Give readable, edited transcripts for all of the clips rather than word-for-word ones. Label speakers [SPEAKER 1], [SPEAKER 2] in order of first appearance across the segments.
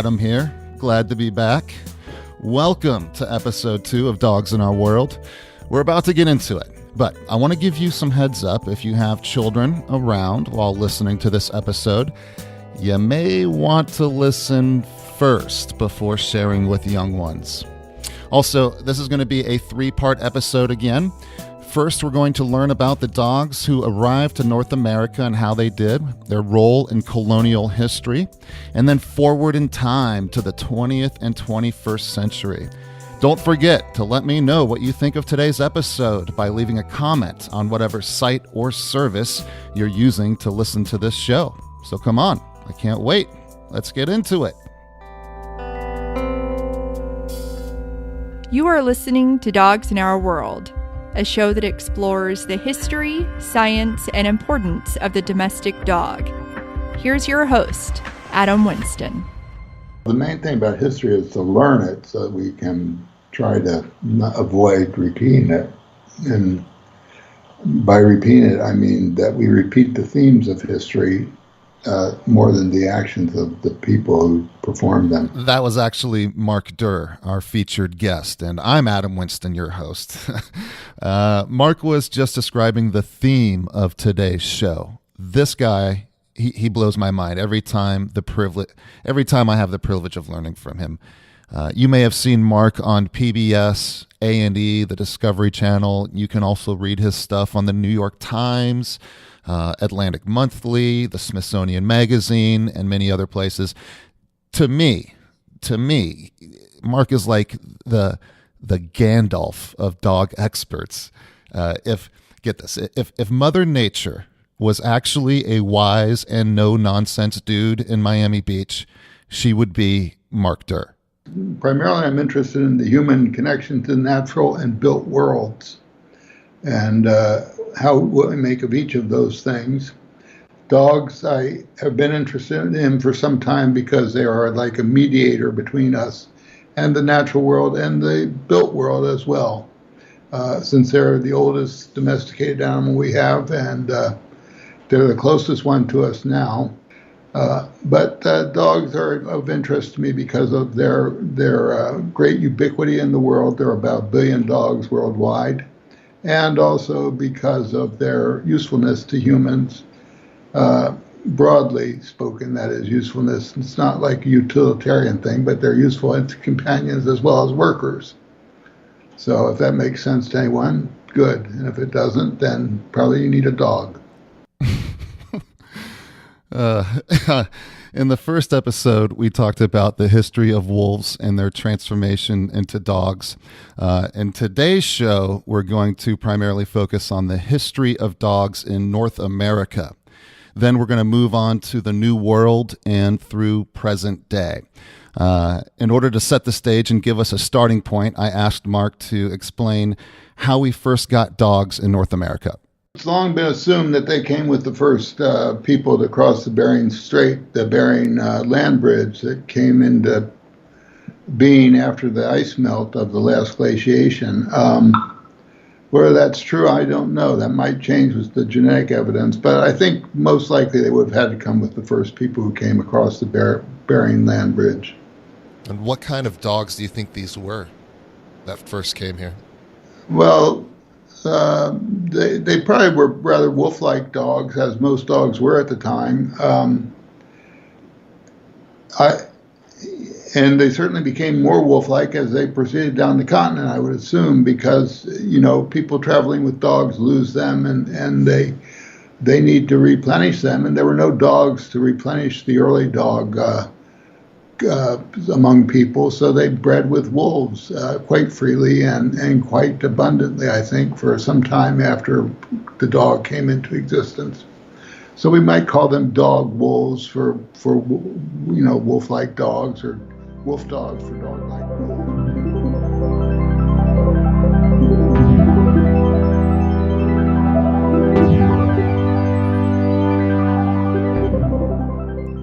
[SPEAKER 1] Adam here. Glad to be back. Welcome to episode 2 of Dogs in Our World. We're about to get into it, but I want to give you some heads up. If you have children around while listening to this episode, you may want to listen first before sharing with young ones. Also, this is going to be a 3-part episode again. First, we're going to learn about the dogs who arrived to North America and how they did, their role in colonial history, and then forward in time to the 20th and 21st century. Don't forget to let me know what you think of today's episode by leaving a comment on whatever site or service you're using to listen to this show. So come on, I can't wait. Let's get into it.
[SPEAKER 2] You are listening to Dogs in Our World, a show that explores the history, science, and importance of the domestic dog. Here's your host, Adam Winston.
[SPEAKER 3] The main thing about history is to learn it so that we can try to avoid repeating it. And by repeating it, I mean that we repeat the themes of history more than the actions of the people who performed them.
[SPEAKER 1] That was actually Mark Derr, our featured guest, and I'm Adam Winston, your host. Mark was just describing the theme of today's show. This guy, he blows my mind every time I have the privilege of learning from him. You may have seen Mark on PBS, A&E, the Discovery Channel. You can also read his stuff on the New York Times, Atlantic Monthly, the Smithsonian Magazine, and many other places. To me, Mark is like the Gandalf of dog experts. If Mother Nature was actually a wise and no-nonsense dude in Miami Beach, she would be Mark Derr.
[SPEAKER 3] Primarily, I'm interested in the human connection to natural and built worlds, and what we make of each of those things. Dogs, I have been interested in for some time because they are like a mediator between us and the natural world and the built world as well, since they're the oldest domesticated animal we have, and they're the closest one to us now. But dogs are of interest to me because of their great ubiquity in the world. There are about 1 billion dogs worldwide, and also because of their usefulness to humans. Broadly spoken, that is usefulness. It's not like a utilitarian thing, but they're useful as companions as well as workers. So if that makes sense to anyone, good. And if it doesn't, then probably you need a dog.
[SPEAKER 1] In the first episode, we talked about the history of wolves and their transformation into dogs. In today's show, we're going to primarily focus on the history of dogs in North America. Then we're going to move on to the New World and through present day. In order to set the stage and give us a starting point, I asked Mark to explain how we first got dogs in North America.
[SPEAKER 3] It's long been assumed that they came with the first people to cross the Bering Strait, the Bering land bridge that came into being after the ice melt of the last glaciation. Whether that's true, I don't know. That might change with the genetic evidence, but I think most likely they would have had to come with the first people who came across the Bering land bridge.
[SPEAKER 4] And what kind of dogs do you think these were that first came here?
[SPEAKER 3] Well, they probably were rather wolf-like dogs, as most dogs were at the time. And they certainly became more wolf-like as they proceeded down the continent, I would assume, because, people traveling with dogs lose them and they need to replenish them. And there were no dogs to replenish the early dog among people, so they bred with wolves quite freely and quite abundantly, I think, for some time after the dog came into existence. So we might call them dog wolves for wolf-like dogs, or wolf dogs for dog-like wolves.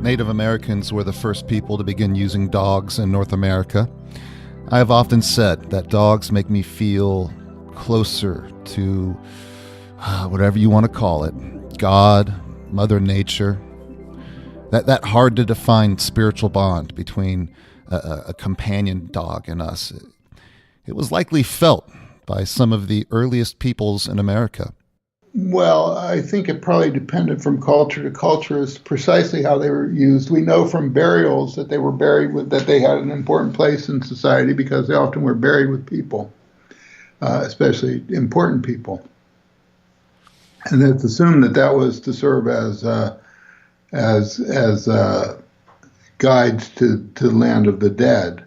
[SPEAKER 1] Native Americans were the first people to begin using dogs in North America. I have often said that dogs make me feel closer to whatever you want to call it, God, Mother Nature. that hard to define spiritual bond between a companion dog and us. It was likely felt by some of the earliest peoples in America.
[SPEAKER 3] Well, I think it probably depended from culture to culture as precisely how they were used. We know from burials that they were buried with, that they had an important place in society because they often were buried with people, especially important people. And it's assumed that that was to serve as guides to the land of the dead.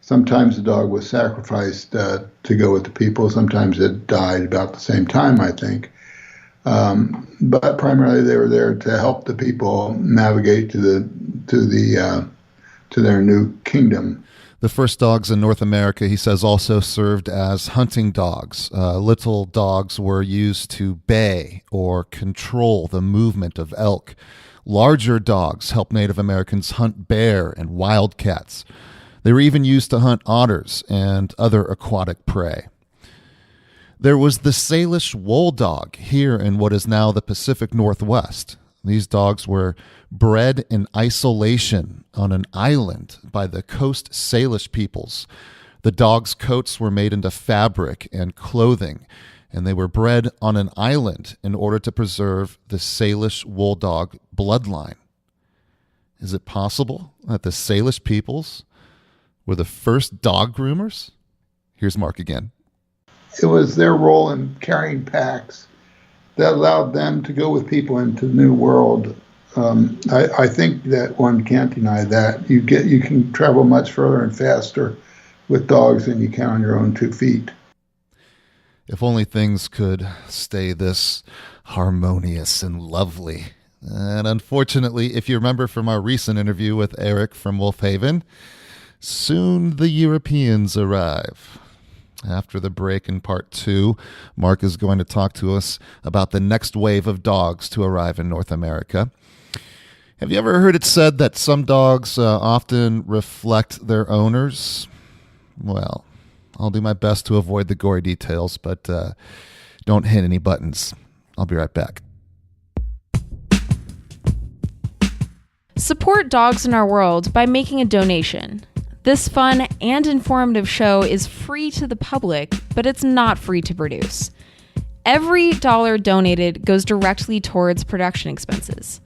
[SPEAKER 3] Sometimes the dog was sacrificed to go with the people. Sometimes it died about the same time, I think. But primarily they were there to help the people navigate to their new kingdom.
[SPEAKER 1] The first dogs in North America, he says, also served as hunting dogs. Little dogs were used to bay or control the movement of elk. Larger dogs helped Native Americans hunt bear and wildcats. They were even used to hunt otters and other aquatic prey. There was the Salish wool dog here in what is now the Pacific Northwest. These dogs were bred in isolation on an island by the Coast Salish peoples. The dogs' coats were made into fabric and clothing, and they were bred on an island in order to preserve the Salish wool dog bloodline. Is it possible that the Salish peoples were the first dog groomers? Here's Mark again.
[SPEAKER 3] It was their role in carrying packs that allowed them to go with people into the New World. I think that one can't deny that. You can travel much further and faster with dogs than you can on your own 2 feet.
[SPEAKER 1] If only things could stay this harmonious and lovely. And unfortunately, if you remember from our recent interview with Eric from Wolf Haven, soon the Europeans arrive. After the break in part 2, Mark is going to talk to us about the next wave of dogs to arrive in North America. Have you ever heard it said that some dogs often reflect their owners? Well, I'll do my best to avoid the gory details, but don't hit any buttons. I'll be right back.
[SPEAKER 5] Support Dogs in Our World by making a donation. This fun and informative show is free to the public, but it's not free to produce. Every dollar donated goes directly towards production expenses.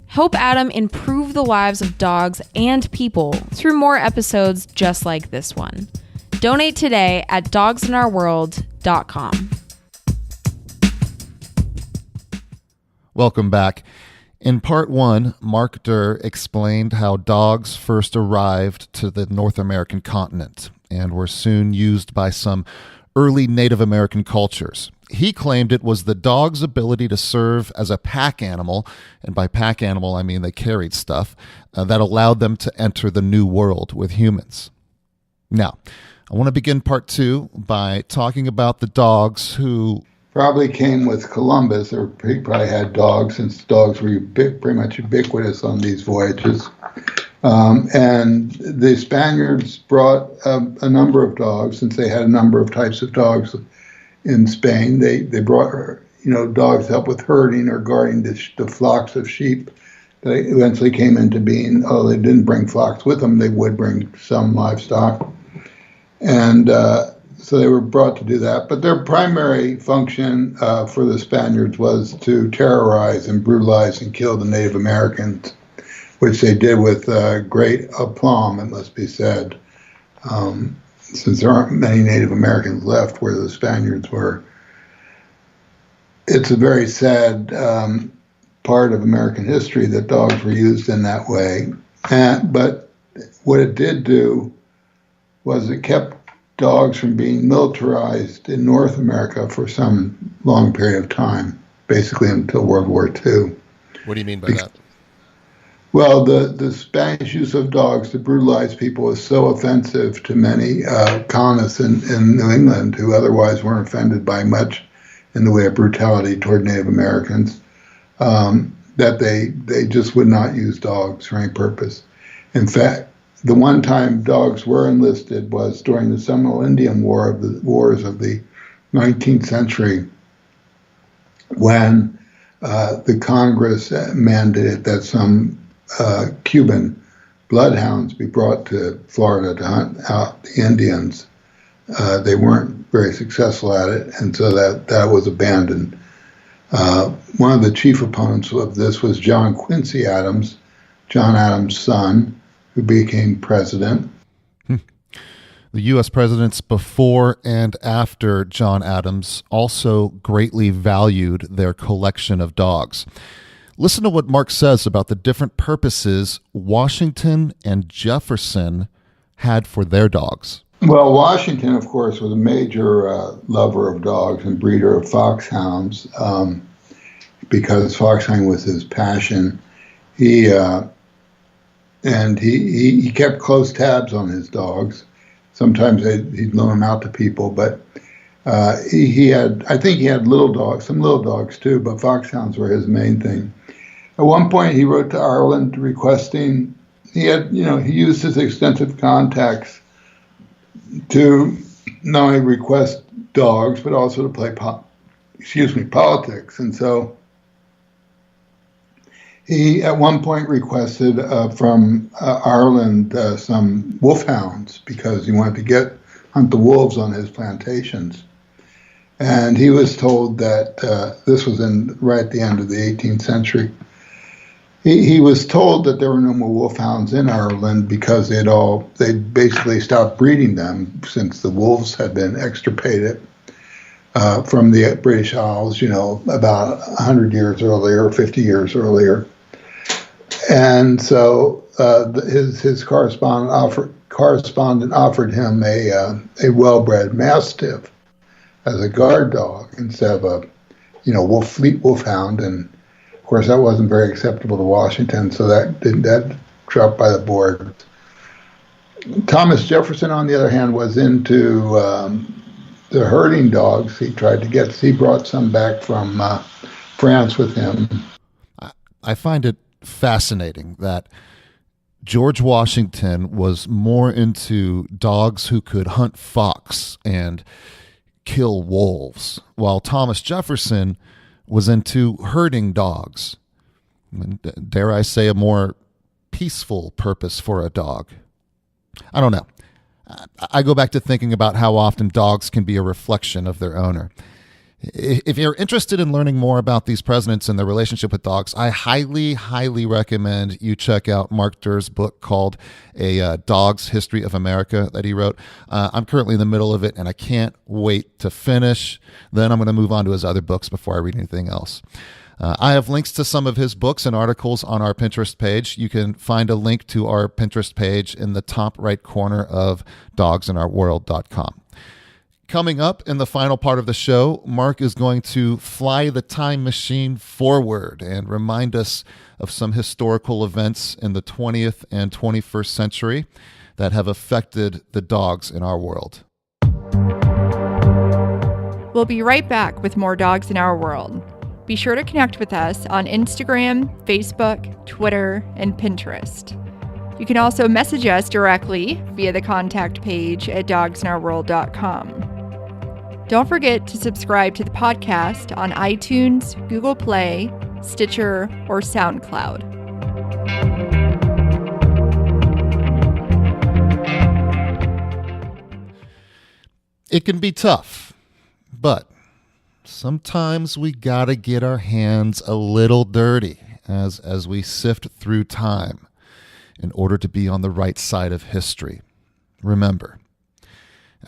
[SPEAKER 5] Help Adam improve the lives of dogs and people through more episodes just like this one. Donate today at dogsinourworld.com.
[SPEAKER 1] Welcome back. In part 1, Mark Derr explained how dogs first arrived to the North American continent and were soon used by some early Native American cultures. He claimed it was the dog's ability to serve as a pack animal, and by pack animal I mean they carried stuff, that allowed them to enter the New World with humans. Now, I want to begin part 2 by talking about the dogs who
[SPEAKER 3] probably came with Columbus, or he probably had dogs, since dogs were pretty much ubiquitous on these voyages. And the Spaniards brought a number of dogs, since they had a number of types of dogs in Spain. They brought dogs to help with herding or guarding the flocks of sheep that eventually came into being. Although they didn't bring flocks with them, they would bring some livestock. And so they were brought to do that. But their primary function for the Spaniards was to terrorize and brutalize and kill the Native Americans, which they did with great aplomb, it must be said, since there aren't many Native Americans left where the Spaniards were. It's a very sad part of American history that dogs were used in that way. But what it did do was it kept dogs from being militarized in North America for some long period of time, basically until World War II.
[SPEAKER 4] What do you mean by that?
[SPEAKER 3] Well, the Spanish use of dogs to brutalize people was so offensive to many colonists in New England who otherwise weren't offended by much in the way of brutality toward Native Americans, that they just would not use dogs for any purpose. In fact, the one time dogs were enlisted was during the Seminole Indian War of the wars of the 19th century, when the Congress mandated that some Cuban bloodhounds be brought to Florida to hunt out the Indians. They weren't very successful at it, and so that was abandoned. One of the chief opponents of this was John Quincy Adams, John Adams' son, who became president.
[SPEAKER 1] The U.S. presidents before and after John Adams also greatly valued their collection of dogs. Listen to what Mark says about the different purposes Washington and Jefferson had for their dogs.
[SPEAKER 3] Well, Washington, of course, was a major lover of dogs and breeder of foxhounds because foxhunting was his passion. He kept close tabs on his dogs. Sometimes he'd loan them out to people, but I think he had little dogs, some little dogs too, but foxhounds were his main thing. At one point, he wrote to Ireland requesting, he used his extensive contacts to not only request dogs, but also to play politics. And so he at one point requested from Ireland some wolfhounds because he wanted to hunt the wolves on his plantations. And he was told that this was right at the end of the 18th century. He was told that there were no more wolfhounds in Ireland because they basically stopped breeding them since the wolves had been extirpated from the British Isles, about 100 years earlier, 50 years earlier. And so his correspondent offered him a well-bred Mastiff as a guard dog instead of a fleet wolfhound. And of course, that wasn't very acceptable to Washington, so that dropped by the board. Thomas Jefferson, on the other hand, was into the herding dogs. He brought some back from France with him.
[SPEAKER 1] I find it fascinating that George Washington was more into dogs who could hunt fox and kill wolves, while Thomas Jefferson was into herding dogs. Dare I say, a more peaceful purpose for a dog. I don't know. I go back to thinking about how often dogs can be a reflection of their owner. If you're interested in learning more about these presidents and their relationship with dogs, I highly, highly recommend you check out Mark Derr's book called A Dog's History of America that he wrote. I'm currently in the middle of it, and I can't wait to finish. Then I'm going to move on to his other books before I read anything else. I have links to some of his books and articles on our Pinterest page. You can find a link to our Pinterest page in the top right corner of dogsinOurWorld.com. Coming up in the final part of the show, Mark is going to fly the time machine forward and remind us of some historical events in the 20th and 21st century that have affected the dogs in our world.
[SPEAKER 2] We'll be right back with more Dogs in Our World. Be sure to connect with us on Instagram, Facebook, Twitter, and Pinterest. You can also message us directly via the contact page at dogsinOurWorld.com. Don't forget to subscribe to the podcast on iTunes, Google Play, Stitcher, or SoundCloud.
[SPEAKER 1] It can be tough, but sometimes we gotta get our hands a little dirty as we sift through time in order to be on the right side of history. Remember,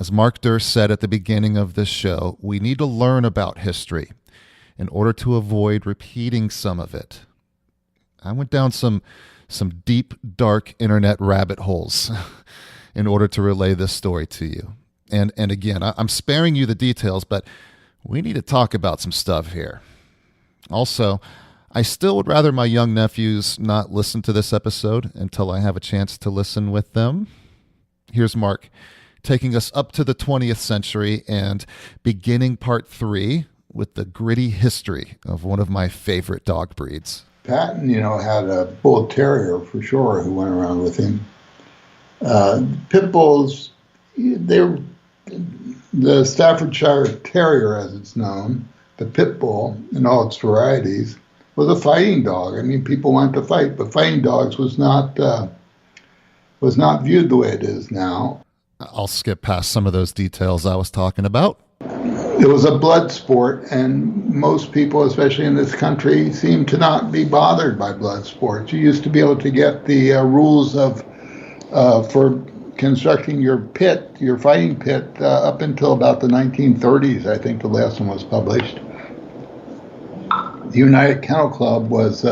[SPEAKER 1] as Mark Derr said at the beginning of this show, we need to learn about history in order to avoid repeating some of it. I went down some deep, dark internet rabbit holes in order to relay this story to you. And again, I'm sparing you the details, but we need to talk about some stuff here. Also, I still would rather my young nephews not listen to this episode until I have a chance to listen with them. Here's Mark taking us up to the 20th century and beginning part 3 with the gritty history of one of my favorite dog breeds.
[SPEAKER 3] Patton, had a bull terrier for sure who went around with him. Pit bulls, the Staffordshire Terrier, as it's known, the pit bull in all its varieties, was a fighting dog. I mean, people wanted to fight, but fighting dogs was not viewed the way it is now.
[SPEAKER 1] I'll skip past some of those details I was talking about.
[SPEAKER 3] It was a blood sport, and most people, especially in this country, seem to not be bothered by blood sports. You used to be able to get the rules of for constructing your pit, your fighting pit, up until about the 1930s. I think the last one was published. The United Kennel Club was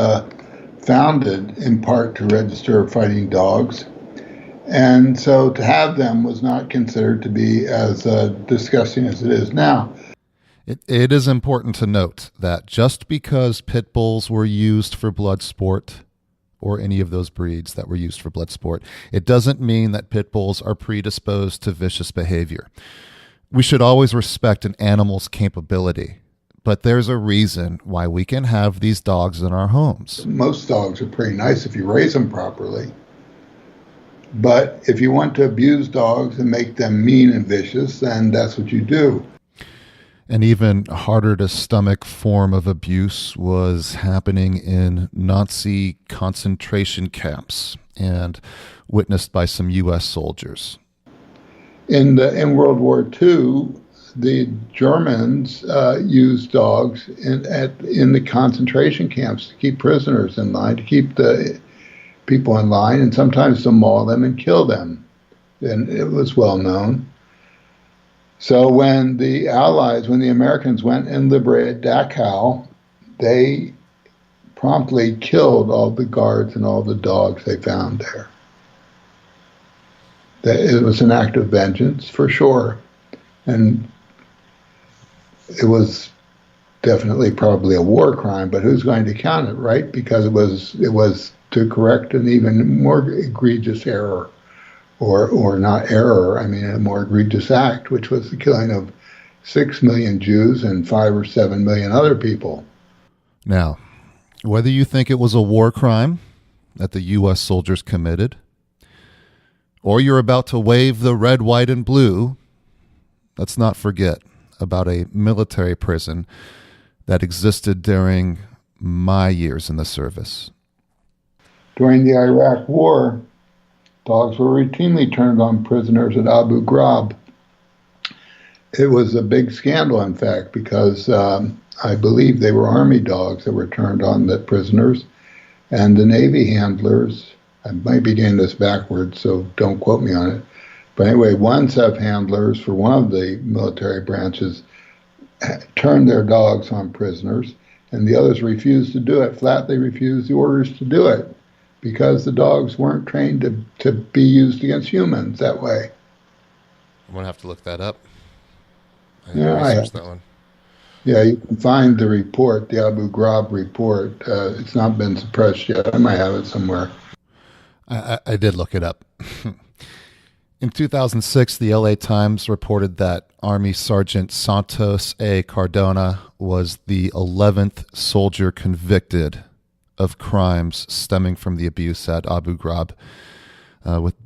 [SPEAKER 3] founded in part to register fighting dogs. And so to have them was not considered to be as disgusting as it is now.
[SPEAKER 1] It is important to note that just because pit bulls were used for blood sport, or any of those breeds that were used for blood sport, it doesn't mean that pit bulls are predisposed to vicious behavior. We should always respect an animal's capability, but there's a reason why we can have these dogs in our homes.
[SPEAKER 3] Most dogs are pretty nice if you raise them properly. But if you want to abuse dogs and make them mean and vicious, then that's what you do.
[SPEAKER 1] An even harder to stomach form of abuse was happening in Nazi concentration camps and witnessed by some U.S. soldiers.
[SPEAKER 3] In World War II, the Germans used dogs in the concentration camps to keep prisoners in line, to keep the people in line, and sometimes to maul them and kill them. And it was well known. So when the Americans went and liberated Dachau, they promptly killed all the guards and all the dogs they found there. It was an act of vengeance, for sure. And it was definitely probably a war crime, but who's going to count it, right? Because it was to correct an even more egregious error, or not error, I mean a more egregious act, which was the killing of 6 million Jews and 5 or 7 million other people.
[SPEAKER 1] Now, whether you think it was a war crime that the U.S. soldiers committed, or you're about to wave the red, white, and blue, let's not forget about a military prison that existed during my years in the service.
[SPEAKER 3] During the Iraq War, dogs were routinely turned on prisoners at Abu Ghraib. It was a big scandal, in fact, because I believe they were army dogs that were turned on the prisoners, and the Navy handlers, I might be getting this backwards, so don't quote me on it, but anyway, one set of handlers for one of the military branches turned their dogs on prisoners, and the others refused to do it, flatly refused the orders to do it, because the dogs weren't trained to be used against humans that way.
[SPEAKER 4] I'm going to have to look that up. I
[SPEAKER 3] researched
[SPEAKER 4] that one.
[SPEAKER 3] Yeah, you can find the report, the Abu Ghraib report. It's not been suppressed yet. I might have it somewhere.
[SPEAKER 1] I did look it up. In 2006, the LA Times reported that Army Sergeant Santos A. Cardona was the 11th soldier convicted of crimes stemming from the abuse at Abu Ghraib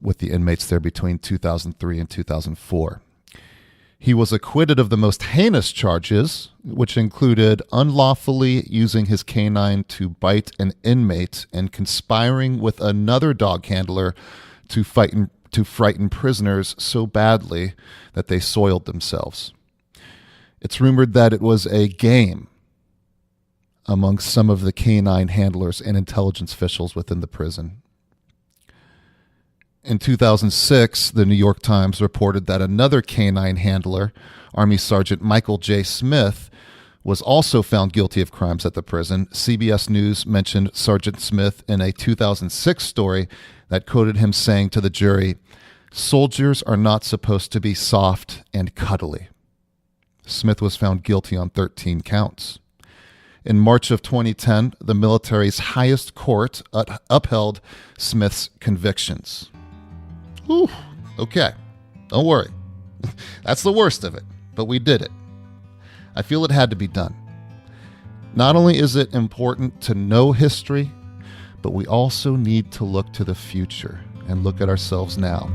[SPEAKER 1] with the inmates there between 2003 and 2004. He was acquitted of the most heinous charges, which included unlawfully using his canine to bite an inmate and conspiring with another dog handler to frighten prisoners so badly that they soiled themselves. It's rumored that it was a game among some of the canine handlers and intelligence officials within the prison. In 2006, the New York Times reported that another canine handler, Army Sergeant Michael J. Smith, was also found guilty of crimes at the prison. CBS News mentioned Sergeant Smith in a 2006 story that quoted him saying to the jury, "Soldiers are not supposed to be soft and cuddly." Smith was found guilty on 13 counts. In March of 2010, the military's highest court upheld Smith's convictions. Whew, okay, don't worry. That's the worst of it, but we did it. I feel it had to be done. Not only is it important to know history, but we also need to look to the future and look at ourselves now.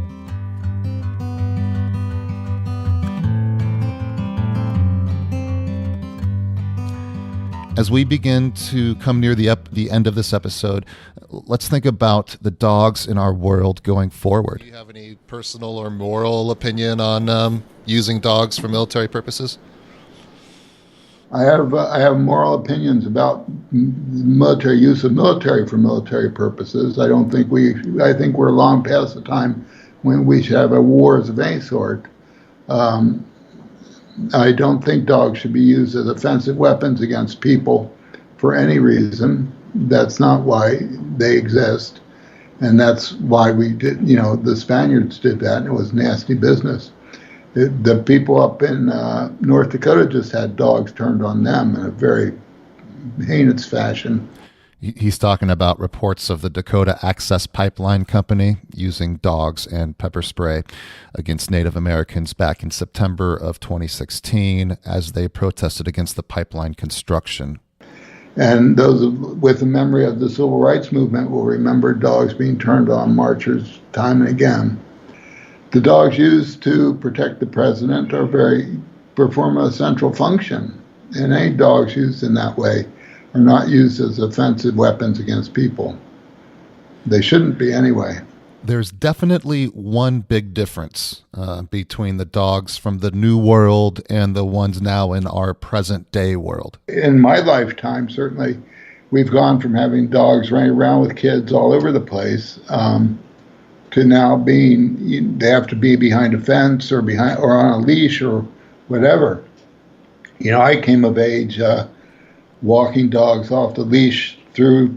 [SPEAKER 1] As we begin to come near the end of this episode, let's think about the dogs in our world going forward.
[SPEAKER 4] Do you have any personal or moral opinion on using dogs for military purposes?
[SPEAKER 3] I have moral opinions about military use of military for military purposes. I think we're long past the time when we should have wars of any sort. I don't think dogs should be used as offensive weapons against people for any reason. That's not why they exist. And that's why we did, the Spaniards did that, and it was nasty business. The people up in North Dakota just had dogs turned on them in a very heinous fashion.
[SPEAKER 1] He's talking about reports of the Dakota Access Pipeline Company using dogs and pepper spray against Native Americans back in September of 2016 as they protested against the pipeline construction.
[SPEAKER 3] And those with the memory of the civil rights movement will remember dogs being turned on marchers time and again. The dogs used to protect the president perform a central function, and any dogs used in that way are not used as offensive weapons against people. They shouldn't be anyway.
[SPEAKER 1] There's definitely one big difference between the dogs from the New World and the ones now in our present day world.
[SPEAKER 3] In my lifetime, certainly, we've gone from having dogs running around with kids all over the place to now they have to be behind a fence or on a leash or whatever. I came of age walking dogs off the leash through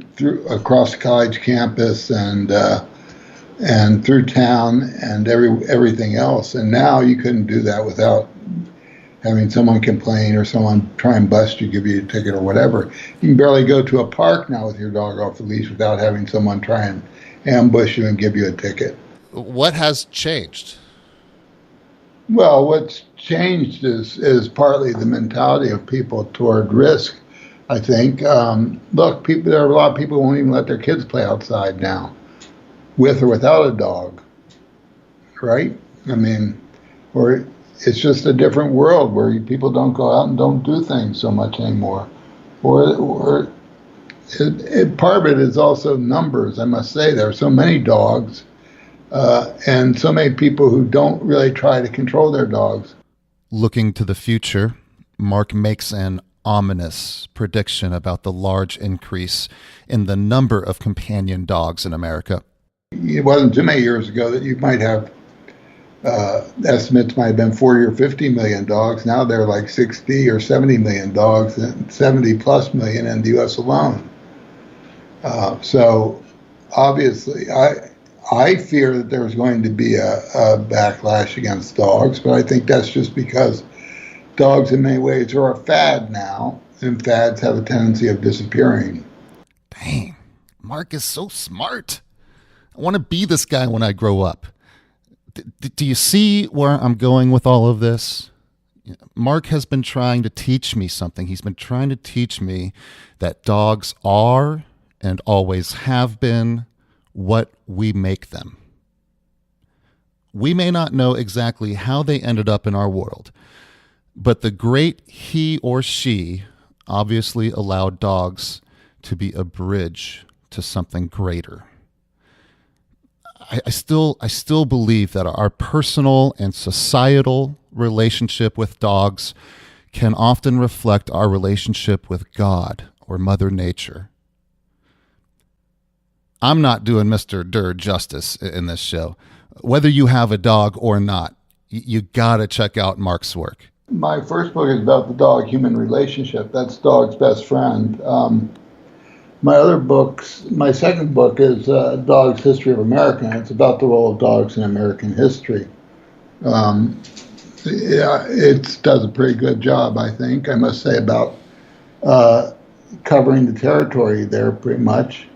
[SPEAKER 3] across the college campus and through town and everything else. And now you couldn't do that without having someone complain or someone try and bust you, give you a ticket or whatever. You can barely go to a park now with your dog off the leash without having someone try and ambush you and give you a ticket.
[SPEAKER 4] What has changed?
[SPEAKER 3] Well, what's changed is partly the mentality of people toward risk. I think, there are a lot of people who won't even let their kids play outside now, with or without a dog, right? Or it's just a different world where people don't go out and don't do things so much anymore. Or part of it is also numbers, I must say. There are so many dogs and so many people who don't really try to control their dogs.
[SPEAKER 1] Looking to the future, Mark makes an ominous prediction about the large increase in the number of companion dogs in America.
[SPEAKER 3] It wasn't too many years ago that you might have estimates might have been 40 or 50 million dogs. Now they're like 60 or 70 million dogs, and 70 plus million in the U.S. alone. So obviously, I fear that there's going to be a backlash against dogs, but I think that's just because dogs in many ways are a fad now, and fads have a tendency of disappearing.
[SPEAKER 1] Dang, Mark is so smart. I want to be this guy when I grow up. Do you see where I'm going with all of this? Mark has been trying to teach me something. He's been trying to teach me that dogs are and always have been what we make them. We may not know exactly how they ended up in our world, but the great he or she obviously allowed dogs to be a bridge to something greater. I still believe that our personal and societal relationship with dogs can often reflect our relationship with God or Mother Nature. I'm not doing Mr. Derr justice in this show. Whether you have a dog or not, you gotta check out Mark's work.
[SPEAKER 3] My first book is about the dog-human relationship. That's dog's best friend. My second book is Dog's History of America, and it's about the role of dogs in American history. It does a pretty good job, I think, I must say, about covering the territory there pretty much.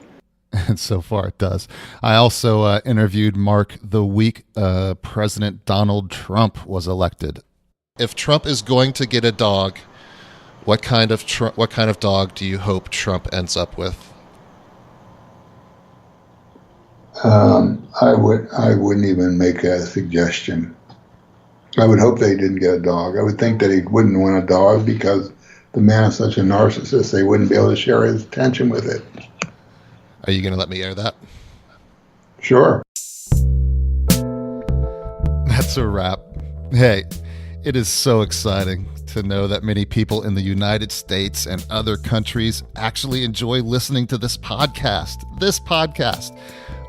[SPEAKER 1] And so far it does. I also interviewed Mark the week President Donald Trump was elected.
[SPEAKER 4] If Trump is going to get a dog, what kind of dog do you hope Trump ends up with?
[SPEAKER 3] I wouldn't even make a suggestion. I would hope that he didn't get a dog. I would think that he wouldn't want a dog because the man is such a narcissist, they wouldn't be able to share his attention with it.
[SPEAKER 4] Are you going to let me air that?
[SPEAKER 3] Sure.
[SPEAKER 1] That's a wrap. Hey, it is so exciting to know that many people in the United States and other countries actually enjoy listening to this podcast.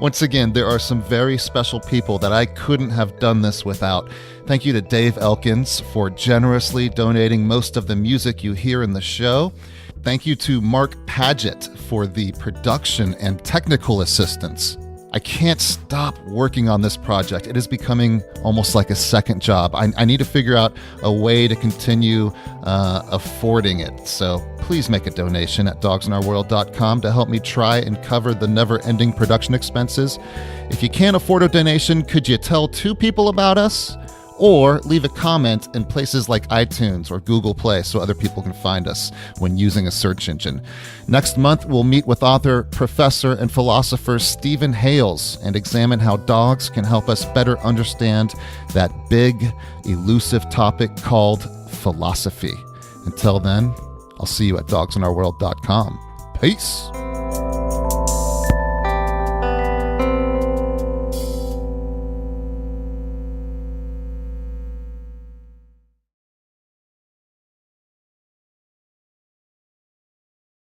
[SPEAKER 1] Once again, there are some very special people that I couldn't have done this without. Thank you to Dave Elkins for generously donating most of the music you hear in the show. Thank you to Mark Paget for the production and technical assistance. I can't stop working on this project. It is becoming almost like a second job. I need to figure out a way to continue affording it. So please make a donation at dogsinOurWorld.com to help me try and cover the never-ending production expenses. If you can't afford a donation, could you tell 2 people about us? Or leave a comment in places like iTunes or Google Play so other people can find us when using a search engine. Next month, we'll meet with author, professor, and philosopher Stephen Hales and examine how dogs can help us better understand that big, elusive topic called philosophy. Until then, I'll see you at dogsinOurWorld.com. Peace.